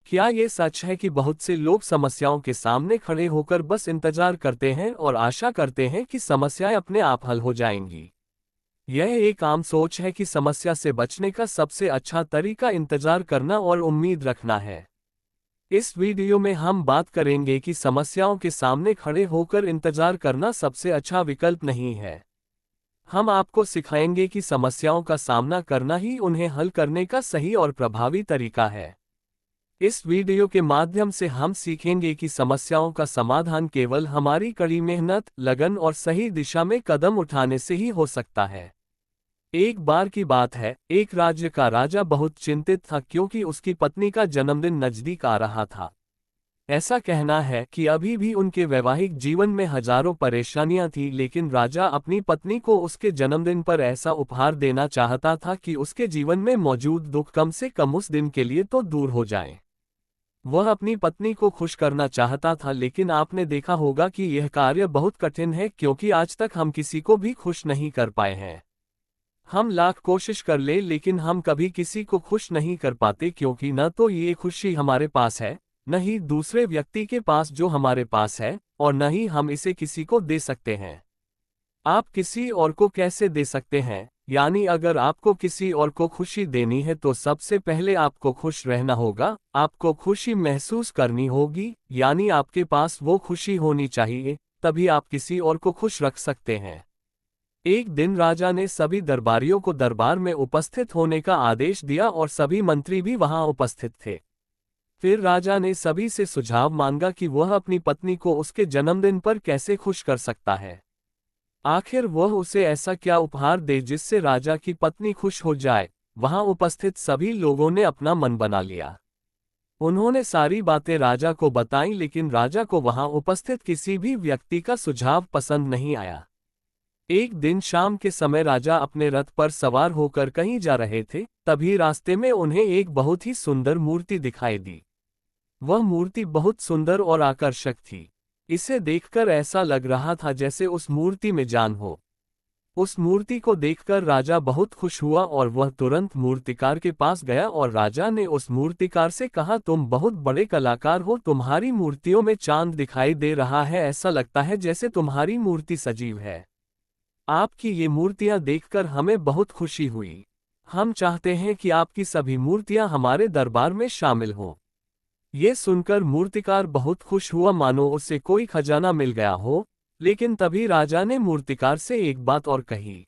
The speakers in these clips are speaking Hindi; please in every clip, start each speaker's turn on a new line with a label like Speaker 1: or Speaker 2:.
Speaker 1: क्या ये सच है कि बहुत से लोग समस्याओं के सामने खड़े होकर बस इंतजार करते हैं और आशा करते हैं कि समस्याएं अपने आप हल हो जाएंगी? यह एक आम सोच है कि समस्या से बचने का सबसे अच्छा तरीका इंतजार करना और उम्मीद रखना है। इस वीडियो में हम बात करेंगे कि समस्याओं के सामने खड़े होकर इंतजार करना सबसे अच्छा विकल्प नहीं है। हम आपको सिखाएंगे कि समस्याओं का सामना करना ही उन्हें हल करने का सही और प्रभावी तरीका है। इस वीडियो के माध्यम से हम सीखेंगे कि समस्याओं का समाधान केवल हमारी कड़ी मेहनत, लगन और सही दिशा में कदम उठाने से ही हो सकता है। एक बार की बात है, एक राज्य का राजा बहुत चिंतित था क्योंकि उसकी पत्नी का जन्मदिन नजदीक आ रहा था। ऐसा कहना है कि अभी भी उनके वैवाहिक जीवन में हजारों परेशानियां थी, लेकिन राजा अपनी पत्नी को उसके जन्मदिन पर ऐसा उपहार देना चाहता था कि उसके जीवन में मौजूद दुख कम से कम उस दिन के लिए तो दूर हो जाए। वह अपनी पत्नी को खुश करना चाहता था, लेकिन आपने देखा होगा कि यह कार्य बहुत कठिन है क्योंकि आज तक हम किसी को भी खुश नहीं कर पाए हैं। हम लाख कोशिश कर ले लेकिन हम कभी किसी को खुश नहीं कर पाते क्योंकि न तो ये खुशी हमारे पास है, न ही दूसरे व्यक्ति के पास जो हमारे पास है, और न ही हम इसे किसी को दे सकते हैं। आप किसी और को कैसे दे सकते हैं? यानी अगर आपको किसी और को खुशी देनी है तो सबसे पहले आपको खुश रहना होगा, आपको खुशी महसूस करनी होगी, यानी आपके पास वो खुशी होनी चाहिए, तभी आप किसी और को खुश रख सकते हैं। एक दिन राजा ने सभी दरबारियों को दरबार में उपस्थित होने का आदेश दिया और सभी मंत्री भी वहां उपस्थित थे। फिर राजा ने सभी से सुझाव मांगा कि वह अपनी पत्नी को उसके जन्मदिन पर कैसे खुश कर सकता है। आखिर वह उसे ऐसा क्या उपहार दे जिससे राजा की पत्नी खुश हो जाए। वहां उपस्थित सभी लोगों ने अपना मन बना लिया। उन्होंने सारी बातें राजा को बताईं, लेकिन राजा को वहां उपस्थित किसी भी व्यक्ति का सुझाव पसंद नहीं आया। एक दिन शाम के समय राजा अपने रथ पर सवार होकर कहीं जा रहे थे, तभी रास्ते में उन्हें एक बहुत ही सुंदर मूर्ति दिखाई दी। वह मूर्ति बहुत सुंदर और आकर्षक थी। इसे देखकर ऐसा लग रहा था जैसे उस मूर्ति में जान हो। उस मूर्ति को देखकर राजा बहुत खुश हुआ और वह तुरंत मूर्तिकार के पास गया और राजा ने उस मूर्तिकार से कहा, तुम बहुत बड़े कलाकार हो, तुम्हारी मूर्तियों में चांद दिखाई दे रहा है, ऐसा लगता है जैसे तुम्हारी मूर्ति सजीव है। आपकी ये मूर्तियां देखकर हमें बहुत खुशी हुई। हम चाहते हैं कि आपकी सभी मूर्तियां हमारे दरबार में शामिल हों। ये सुनकर मूर्तिकार बहुत खुश हुआ, मानो उसे कोई खजाना मिल गया हो। लेकिन तभी राजा ने मूर्तिकार से एक बात और कही,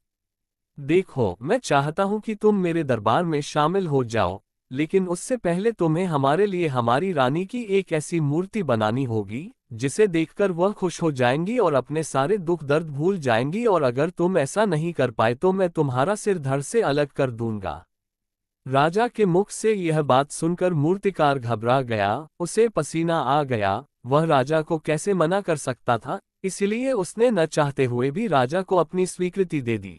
Speaker 1: देखो, मैं चाहता हूं कि तुम मेरे दरबार में शामिल हो जाओ, लेकिन उससे पहले तुम्हें हमारे लिए हमारी रानी की एक ऐसी मूर्ति बनानी होगी जिसे देखकर वह खुश हो जाएंगी और अपने सारे दुख दर्द भूल जाएंगी, और अगर तुम ऐसा नहीं कर पाए तो मैं तुम्हारा सिर धड़ से अलग कर दूंगा। राजा के मुख से यह बात सुनकर मूर्तिकार घबरा गया, उसे पसीना आ गया। वह राजा को कैसे मना कर सकता था, इसलिए उसने न चाहते हुए भी राजा को अपनी स्वीकृति दे दी।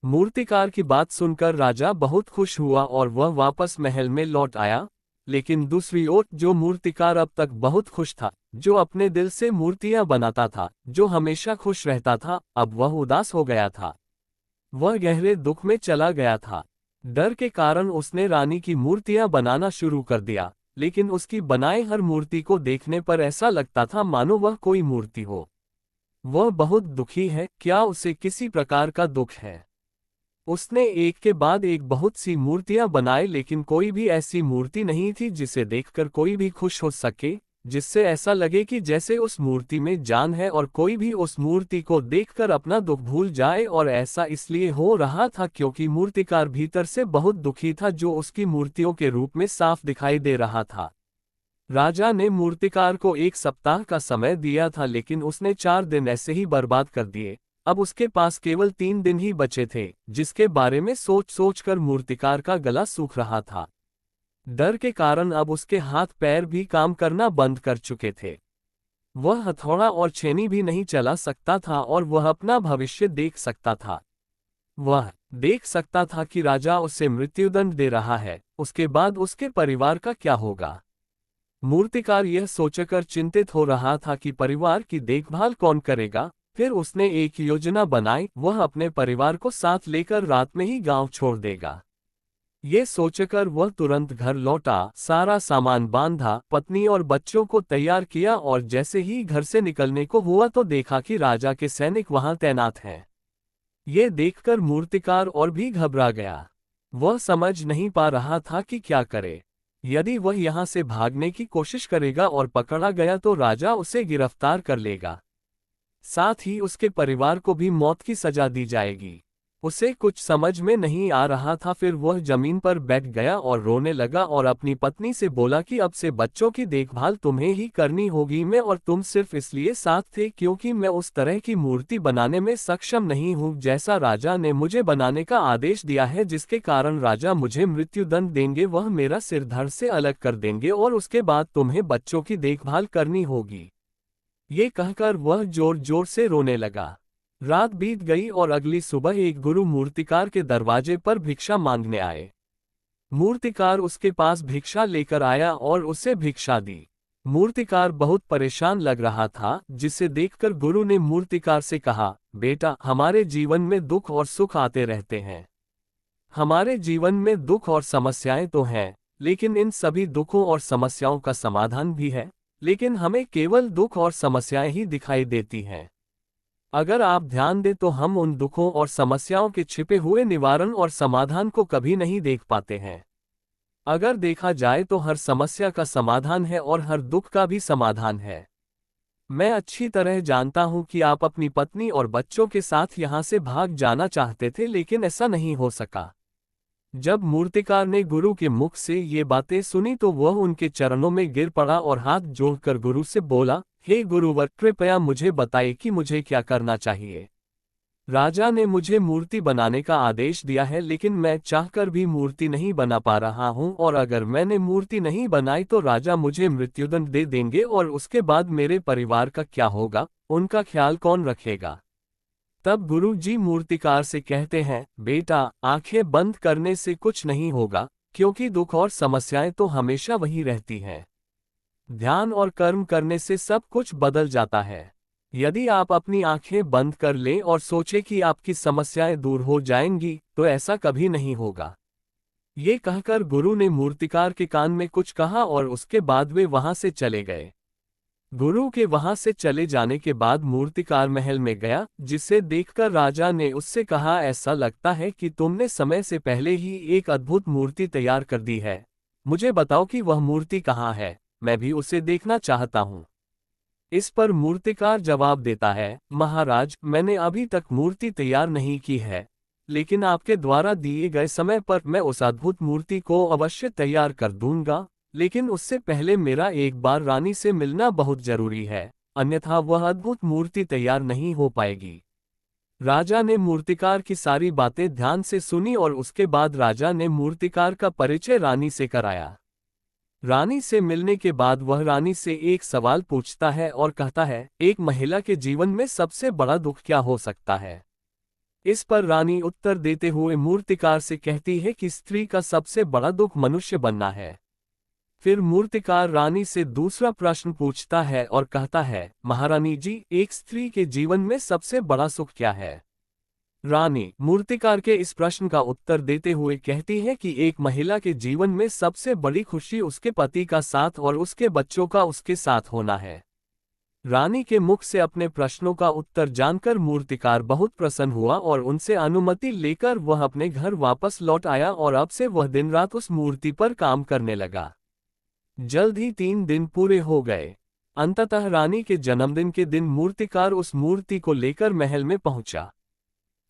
Speaker 1: मूर्तिकार की बात सुनकर राजा बहुत खुश हुआ और वह वापस महल में लौट आया। लेकिन दूसरी ओर जो मूर्तिकार अब तक बहुत खुश था, जो अपने दिल से मूर्तियां बनाता था, जो हमेशा खुश रहता था, अब वह उदास हो गया था। वह गहरे दुख में चला गया था। डर के कारण उसने रानी की मूर्तियां बनाना शुरू कर दिया, लेकिन उसकी बनाए हर मूर्ति को देखने पर ऐसा लगता था मानो वह कोई मूर्ति हो। वह बहुत दुखी है, क्या उसे किसी प्रकार का दुख है? उसने एक के बाद एक बहुत सी मूर्तियां बनाए, लेकिन कोई भी ऐसी मूर्ति नहीं थी जिसे देखकर कोई भी खुश हो सके, जिससे ऐसा लगे कि जैसे उस मूर्ति में जान है और कोई भी उस मूर्ति को देखकर अपना दुख भूल जाए। और ऐसा इसलिए हो रहा था क्योंकि मूर्तिकार भीतर से बहुत दुखी था, जो उसकी मूर्तियों के रूप में साफ दिखाई दे रहा था। राजा ने मूर्तिकार को 1 सप्ताह का समय दिया था, लेकिन उसने 4 दिन ऐसे ही बर्बाद कर दिए। अब उसके पास केवल 3 दिन ही बचे थे, जिसके बारे में सोच सोचकर मूर्तिकार का गला सूख रहा था। डर के कारण अब उसके हाथ पैर भी काम करना बंद कर चुके थे। वह हथौड़ा और छेनी भी नहीं चला सकता था और वह अपना भविष्य देख सकता था। वह देख सकता था कि राजा उसे मृत्युदंड दे रहा है, उसके बाद उसके परिवार का क्या होगा। मूर्तिकार यह सोचकर चिंतित हो रहा था कि परिवार की देखभाल कौन करेगा। फिर उसने एक योजना बनाई, वह अपने परिवार को साथ लेकर रात में ही गांव छोड़ देगा। ये सोचकर वह तुरंत घर लौटा, सारा सामान बांधा, पत्नी और बच्चों को तैयार किया और जैसे ही घर से निकलने को हुआ तो देखा कि राजा के सैनिक वहां तैनात हैं। ये देखकर मूर्तिकार और भी घबरा गया। वह समझ नहीं पा रहा था कि क्या करे। यदि वह यहाँ से भागने की कोशिश करेगा और पकड़ा गया तो राजा उसे गिरफ्तार कर लेगा। साथ ही उसके परिवार को भी मौत की सजा दी जाएगी। उसे कुछ समझ में नहीं आ रहा था। फिर वह जमीन पर बैठ गया और रोने लगा और अपनी पत्नी से बोला कि अब से बच्चों की देखभाल तुम्हें ही करनी होगी। मैं और तुम सिर्फ इसलिए साथ थे क्योंकि मैं उस तरह की मूर्ति बनाने में सक्षम नहीं हूँ जैसा राजा ने मुझे बनाने का आदेश दिया है, जिसके कारण राजा मुझे मृत्युदंड देंगे। वह मेरा सिर धड़ से अलग कर देंगे और उसके बाद तुम्हें बच्चों की देखभाल करनी होगी। ये कहकर वह जोर जोर से रोने लगा। रात बीत गई और अगली सुबह एक गुरु मूर्तिकार के दरवाजे पर भिक्षा मांगने आए। मूर्तिकार उसके पास भिक्षा लेकर आया और उसे भिक्षा दी। मूर्तिकार बहुत परेशान लग रहा था, जिसे देखकर गुरु ने मूर्तिकार से कहा, बेटा, हमारे जीवन में दुख और सुख आते रहते हैं। हमारे जीवन में दुख और समस्याएं तो हैं, लेकिन इन सभी दुखों और समस्याओं का समाधान भी है, लेकिन हमें केवल दुख और समस्याएं ही दिखाई देती हैं। अगर आप ध्यान दें तो हम उन दुखों और समस्याओं के छिपे हुए निवारण और समाधान को कभी नहीं देख पाते हैं। अगर देखा जाए तो हर समस्या का समाधान है और हर दुख का भी समाधान है। मैं अच्छी तरह जानता हूं कि आप अपनी पत्नी और बच्चों के साथ यहां से भाग जाना चाहते थे, लेकिन ऐसा नहीं हो सका। जब मूर्तिकार ने गुरु के मुख से ये बातें सुनी तो वह उनके चरणों में गिर पड़ा और हाथ जोड़कर गुरु से बोला, हे गुरुवर, कृपया मुझे बताइए कि मुझे क्या करना चाहिए। राजा ने मुझे मूर्ति बनाने का आदेश दिया है, लेकिन मैं चाहकर भी मूर्ति नहीं बना पा रहा हूँ और अगर मैंने मूर्ति नहीं बनाई तो राजा मुझे मृत्युदंड दे देंगे और उसके बाद मेरे परिवार का क्या होगा, उनका ख्याल कौन रखेगा। तब गुरु जी मूर्तिकार से कहते हैं, बेटा, आंखें बंद करने से कुछ नहीं होगा, क्योंकि दुख और समस्याएं तो हमेशा वही रहती हैं। ध्यान और कर्म करने से सब कुछ बदल जाता है। यदि आप अपनी आंखें बंद कर लें और सोचें कि आपकी समस्याएं दूर हो जाएंगी, तो ऐसा कभी नहीं होगा। ये कहकर गुरु ने मूर्तिकार के कान में कुछ कहा और उसके बाद वे वहां से चले गए। गुरु के वहां से चले जाने के बाद मूर्तिकार महल में गया, जिसे देखकर राजा ने उससे कहा, ऐसा लगता है कि तुमने समय से पहले ही एक अद्भुत मूर्ति तैयार कर दी है। मुझे बताओ कि वह मूर्ति कहाँ है, मैं भी उसे देखना चाहता हूँ। इस पर मूर्तिकार जवाब देता है, महाराज, मैंने अभी तक मूर्ति तैयार नहीं की है, लेकिन आपके द्वारा दिए गए समय पर मैं उस अद्भुत मूर्ति को अवश्य तैयार कर दूंगा, लेकिन उससे पहले मेरा एक बार रानी से मिलना बहुत जरूरी है, अन्यथा वह अद्भुत मूर्ति तैयार नहीं हो पाएगी। राजा ने मूर्तिकार की सारी बातें ध्यान से सुनी और उसके बाद राजा ने मूर्तिकार का परिचय रानी से कराया। रानी से मिलने के बाद वह रानी से एक सवाल पूछता है और कहता है, एक महिला के जीवन में सबसे बड़ा दुख क्या हो सकता है। इस पर रानी उत्तर देते हुए मूर्तिकार से कहती है कि स्त्री का सबसे बड़ा दुख मनुष्य बनना है। फिर मूर्तिकार रानी से दूसरा प्रश्न पूछता है और कहता है, महारानी जी, एक स्त्री के जीवन में सबसे बड़ा सुख क्या है। रानी मूर्तिकार के इस प्रश्न का उत्तर देते हुए कहती है कि एक महिला के जीवन में सबसे बड़ी खुशी उसके पति का साथ और उसके बच्चों का उसके साथ होना है। रानी के मुख से अपने प्रश्नों का उत्तर जानकर मूर्तिकार बहुत प्रसन्न हुआ और उनसे अनुमति लेकर वह अपने घर वापस लौट आया और अब से वह दिन रात उस मूर्ति पर काम करने लगा। जल्द ही 3 दिन पूरे हो गए। अंततः रानी के जन्मदिन के दिन मूर्तिकार उस मूर्ति को लेकर महल में पहुंचा।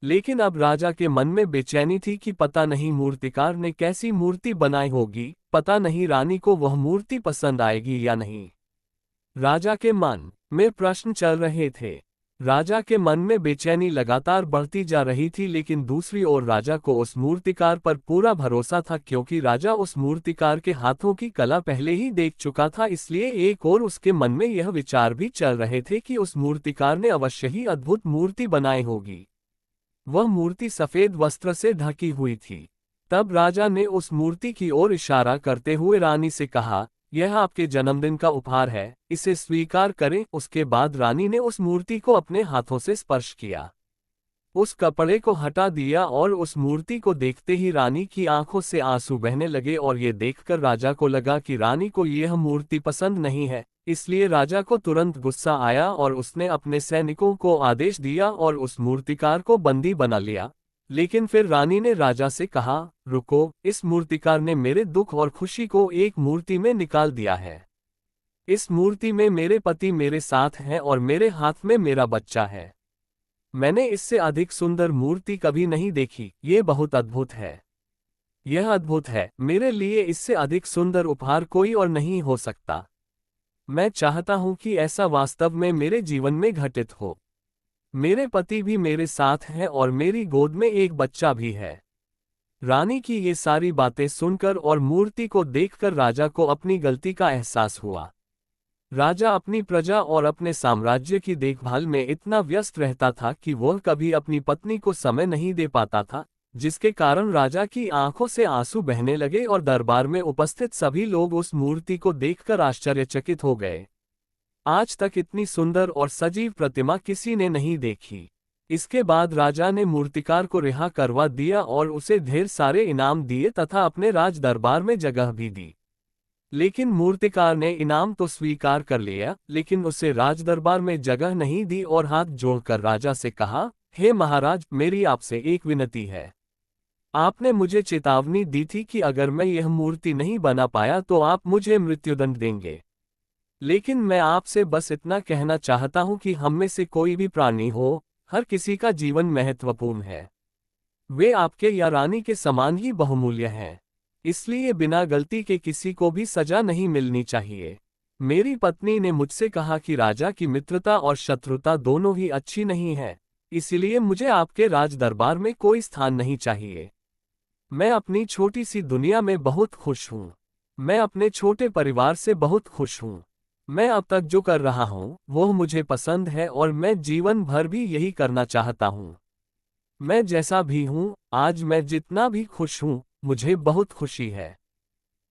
Speaker 1: लेकिन अब राजा के मन में बेचैनी थी कि पता नहीं मूर्तिकार ने कैसी मूर्ति बनाई होगी, पता नहीं रानी को वह मूर्ति पसंद आएगी या नहीं। राजा के मन में प्रश्न चल रहे थे। राजा के मन में बेचैनी लगातार बढ़ती जा रही थी, लेकिन दूसरी ओर राजा को उस मूर्तिकार पर पूरा भरोसा था, क्योंकि राजा उस मूर्तिकार के हाथों की कला पहले ही देख चुका था। इसलिए एक और उसके मन में यह विचार भी चल रहे थे कि उस मूर्तिकार ने अवश्य ही अद्भुत मूर्ति बनाई होगी। वह मूर्ति सफेद वस्त्र से ढकी हुई थी। तब राजा ने उस मूर्ति की ओर इशारा करते हुए रानी से कहा, यह आपके जन्मदिन का उपहार है, इसे स्वीकार करें। उसके बाद रानी ने उस मूर्ति को अपने हाथों से स्पर्श किया। उस कपड़े को हटा दिया और उस मूर्ति को देखते ही रानी की आंखों से आंसू बहने लगे और ये देखकर राजा को लगा कि रानी को यह मूर्ति पसंद नहीं है। इसलिए राजा को तुरंत गुस्सा आया और उसने अपने सैनिकों को आदेश दिया और उस मूर्तिकार को बंदी बना लिया। लेकिन फिर रानी ने राजा से कहा, रुको, इस मूर्तिकार ने मेरे दुख और खुशी को एक मूर्ति में निकाल दिया है। इस मूर्ति में मेरे पति मेरे साथ हैं और मेरे हाथ में मेरा बच्चा है। मैंने इससे अधिक सुंदर मूर्ति कभी नहीं देखी, ये बहुत अद्भुत है। यह अद्भुत है, मेरे लिए इससे अधिक सुंदर उपहार कोई और नहीं हो सकता। मैं चाहता हूं कि ऐसा वास्तव में मेरे जीवन में घटित हो। मेरे पति भी मेरे साथ हैं और मेरी गोद में एक बच्चा भी है। रानी की ये सारी बातें सुनकर और मूर्ति को देखकर राजा को अपनी गलती का एहसास हुआ। राजा अपनी प्रजा और अपने साम्राज्य की देखभाल में इतना व्यस्त रहता था कि वह कभी अपनी पत्नी को समय नहीं दे पाता था, जिसके कारण राजा की आंखों से आंसू बहने लगे और दरबार में उपस्थित सभी लोग उस मूर्ति को देखकर आश्चर्यचकित हो गए। आज तक इतनी सुंदर और सजीव प्रतिमा किसी ने नहीं देखी। इसके बाद राजा ने मूर्तिकार को रिहा करवा दिया और उसे ढेर सारे इनाम दिए तथा अपने राज दरबार में जगह भी दी। लेकिन मूर्तिकार ने इनाम तो स्वीकार कर लिया, लेकिन उसे राजदरबार में जगह नहीं दी और हाथ जोड़कर राजा से कहा, हे महाराज, मेरी आपसे एक विनती है। आपने मुझे चेतावनी दी थी कि अगर मैं यह मूर्ति नहीं बना पाया तो आप मुझे मृत्युदंड देंगे। लेकिन मैं आपसे बस इतना कहना चाहता हूं कि हम में से कोई भी प्राणी हो, हर किसी का जीवन महत्वपूर्ण है। वे आपके या रानी के समान ही बहुमूल्य हैं। इसलिए बिना गलती के किसी को भी सजा नहीं मिलनी चाहिए। मेरी पत्नी ने मुझसे कहा कि राजा की मित्रता और शत्रुता दोनों ही अच्छी नहीं है, इसलिए मुझे आपके राज दरबार में कोई स्थान नहीं चाहिए। मैं अपनी छोटी सी दुनिया में बहुत खुश हूँ। मैं अपने छोटे परिवार से बहुत खुश हूँ। मैं अब तक जो कर रहा हूँ वह मुझे पसंद है और मैं जीवन भर भी यही करना चाहता हूँ। मैं जैसा भी हूँ, आज मैं जितना भी खुश हूँ, मुझे बहुत खुशी है।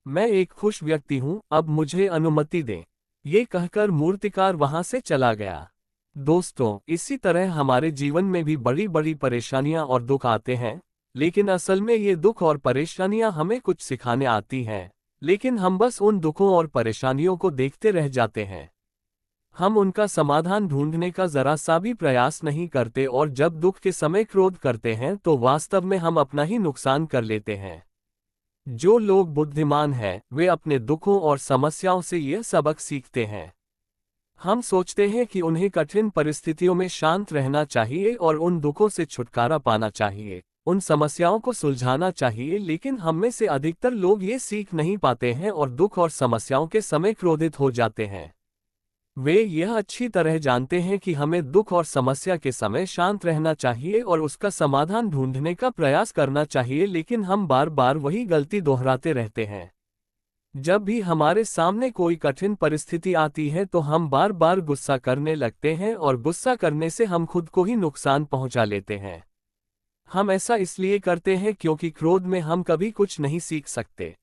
Speaker 1: मैं एक खुश व्यक्ति हूँ, अब मुझे अनुमति दें। ये कहकर मूर्तिकार वहां से चला गया। दोस्तों, इसी तरह हमारे जीवन में भी बड़ी बड़ी परेशानियां और दुख आते हैं, लेकिन असल में ये दुख और परेशानियां हमें कुछ सिखाने आती हैं, लेकिन हम बस उन दुखों और परेशानियों को देखते रह जाते हैं। हम उनका समाधान ढूंढने का जरा सा भी प्रयास नहीं करते और जब दुख के समय क्रोध करते हैं तो वास्तव में हम अपना ही नुकसान कर लेते हैं। जो लोग बुद्धिमान हैं, वे अपने दुखों और समस्याओं से यह सबक सीखते हैं। हम सोचते हैं कि उन्हें कठिन परिस्थितियों में शांत रहना चाहिए और उन दुखों से छुटकारा पाना चाहिए, उन समस्याओं को सुलझाना चाहिए, लेकिन हम में से अधिकतर लोग ये सीख नहीं पाते हैं और दुख और समस्याओं के समय क्रोधित हो जाते हैं। वे यह अच्छी तरह जानते हैं कि हमें दुख और समस्या के समय शांत रहना चाहिए और उसका समाधान ढूंढने का प्रयास करना चाहिए, लेकिन हम बार बार वही गलती दोहराते रहते हैं। जब भी हमारे सामने कोई कठिन परिस्थिति आती है तो हम बार बार गुस्सा करने लगते हैं और गुस्सा करने से हम खुद को ही नुकसान पहुंचा लेते हैं। हम ऐसा इसलिए करते हैं क्योंकि क्रोध में हम कभी कुछ नहीं सीख सकते।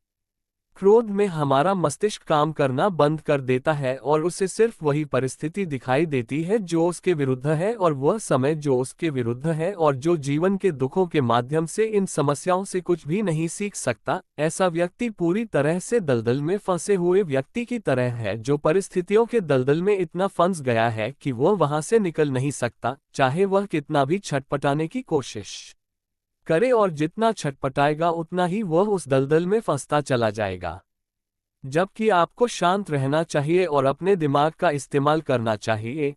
Speaker 1: क्रोध में हमारा मस्तिष्क काम करना बंद कर देता है और उसे सिर्फ वही परिस्थिति दिखाई देती है जो उसके विरुद्ध है और वह समय जो उसके विरुद्ध है, और जो जीवन के दुखों के माध्यम से इन समस्याओं से कुछ भी नहीं सीख सकता, ऐसा व्यक्ति पूरी तरह से दलदल में फंसे हुए व्यक्ति की तरह है जो परिस्थितियों के दलदल में इतना फंस गया है कि वह वहां से निकल नहीं सकता, चाहे वह कितना भी छटपटाने की कोशिश करे, और जितना छटपटाएगा उतना ही वह उस दलदल में फंसता चला जाएगा। जबकि आपको शांत रहना चाहिए और अपने दिमाग का इस्तेमाल करना चाहिए।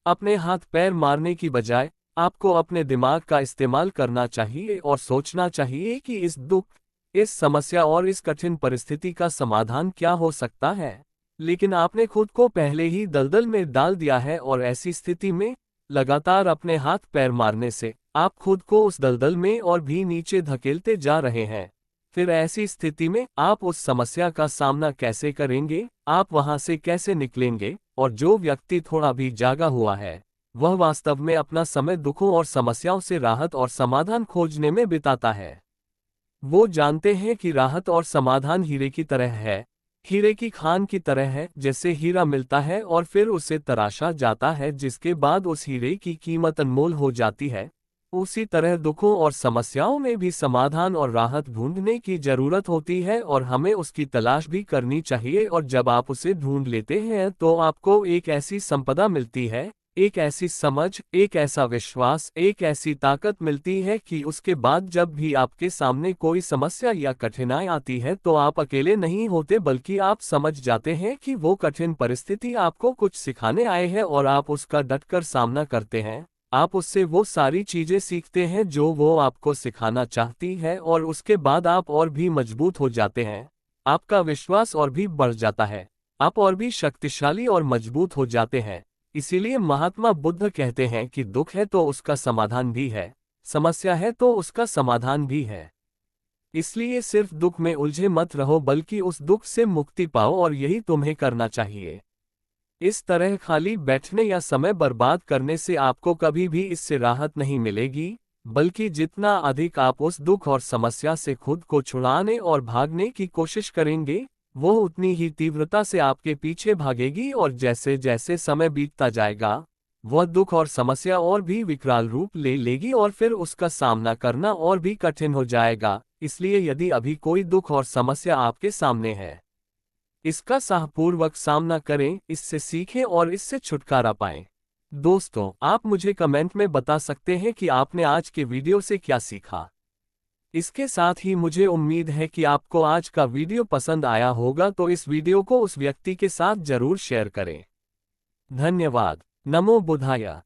Speaker 1: अपने हाथ पैर मारने की बजाय आपको अपने दिमाग का इस्तेमाल करना चाहिए और सोचना चाहिए कि इस दुख, इस समस्या और इस कठिन परिस्थिति का समाधान क्या हो सकता है। लेकिन आपने खुद को पहले ही दलदल में डाल दिया है और ऐसी स्थिति में लगातार अपने हाथ पैर मारने से आप खुद को उस दलदल में और भी नीचे धकेलते जा रहे हैं। फिर ऐसी स्थिति में आप उस समस्या का सामना कैसे करेंगे, आप वहां से कैसे निकलेंगे? और जो व्यक्ति थोड़ा भी जागा हुआ है, वह वास्तव में अपना समय दुखों और समस्याओं से राहत और समाधान खोजने में बिताता है। वो जानते हैं कि राहत और समाधान हीरे की तरह है, हीरे की खान की तरह है। जैसे हीरा मिलता है और फिर उसे तराशा जाता है, जिसके बाद उस हीरे की कीमत अनमोल हो जाती है। उसी तरह दुखों और समस्याओं में भी समाधान और राहत ढूंढने की जरूरत होती है और हमें उसकी तलाश भी करनी चाहिए, और जब आप उसे ढूंढ लेते हैं तो आपको एक ऐसी संपदा मिलती है, एक ऐसी समझ, एक ऐसा विश्वास, एक ऐसी ताकत मिलती है कि उसके बाद जब भी आपके सामने कोई समस्या या कठिनाई आती है तो आप अकेले नहीं होते, बल्कि आप समझ जाते हैं कि वो कठिन परिस्थिति आपको कुछ सिखाने आए हैं और आप उसका डटकर सामना करते हैं। आप उससे वो सारी चीजें सीखते हैं जो वो आपको सिखाना चाहती है, और उसके बाद आप और भी मजबूत हो जाते हैं। आपका विश्वास और भी बढ़ जाता है। आप और भी शक्तिशाली और मजबूत हो जाते हैं। इसीलिए महात्मा बुद्ध कहते हैं कि दुख है तो उसका समाधान भी है, समस्या है तो उसका समाधान भी है। इसलिए सिर्फ दुख में उलझे मत रहो, बल्कि उस दुख से मुक्ति पाओ, और यही तुम्हें करना चाहिए। इस तरह खाली बैठने या समय बर्बाद करने से आपको कभी भी इससे राहत नहीं मिलेगी, बल्कि जितना अधिक आप उस दुख और समस्या से खुद को छुड़ाने और भागने की कोशिश करेंगे, वो उतनी ही तीव्रता से आपके पीछे भागेगी, और जैसे जैसे समय बीतता जाएगा, वह दुख और समस्या और भी विकराल रूप ले लेगी और फिर उसका सामना करना और भी कठिन हो जाएगा। इसलिए यदि अभी कोई दुख और समस्या आपके सामने है, इसका साहपूर्वक सामना करें, इससे सीखें और इससे छुटकारा पाएं। दोस्तों, आप मुझे कमेंट में बता सकते हैं कि आपने आज के वीडियो से क्या सीखा। इसके साथ ही मुझे उम्मीद है कि आपको आज का वीडियो पसंद आया होगा, तो इस वीडियो को उस व्यक्ति के साथ जरूर शेयर करें। धन्यवाद। नमो बुद्धाय।